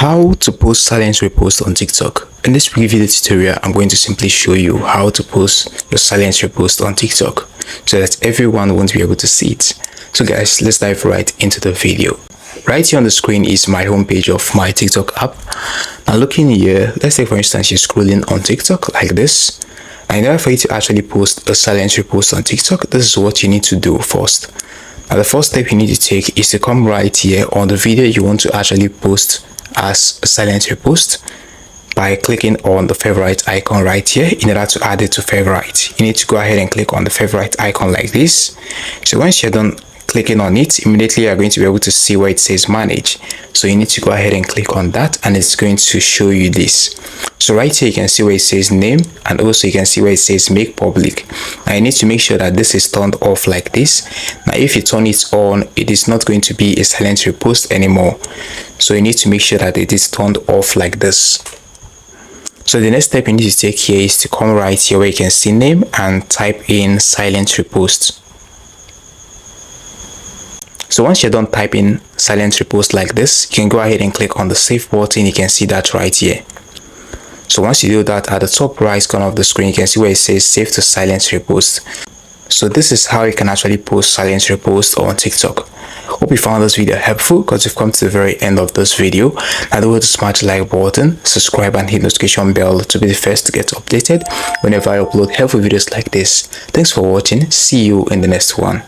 How to post silent repost on TikTok. In this video tutorial, I'm going to simply show you how to post your silent repost on TikTok so that everyone won't be able to see it. So guys, let's dive right into the video. Right here on the screen is my homepage of my TikTok app. Now looking here, let's say for instance you're scrolling on TikTok like this. And in order for you to actually post a silent repost on TikTok, this is what you need to do first. Now the first step you need to take is to come right here on the video you want to actually post as a silent repost by clicking on the favorite icon right here. In order to add it to favorite, you need to go ahead and click on the favorite icon like this. So once you're done clicking on it, immediately you're going to be able to see where it says manage. So you need to go ahead and click on that and it's going to show you this. So right here you can see where it says name, and also you can see where it says make public. Now you need to make sure that this is turned off like this. Now if you turn it on, it is not going to be a silent repost anymore. So you need to make sure that it is turned off like this. So the next step you need to take here is to come right here where you can see name and type in silent repost. So once you're done typing silent repost like this, you can go ahead and click on the save button. You can see that right here. So once you do that, at the top right corner of the screen, you can see where it says save to silent repost. So this is how you can actually post silent repost on TikTok. Hope you found this video helpful, because you've come to the very end of this video. Now don't forget to smash the like button, subscribe and hit the notification bell to be the first to get updated whenever I upload helpful videos like this. Thanks for watching. See you in the next one.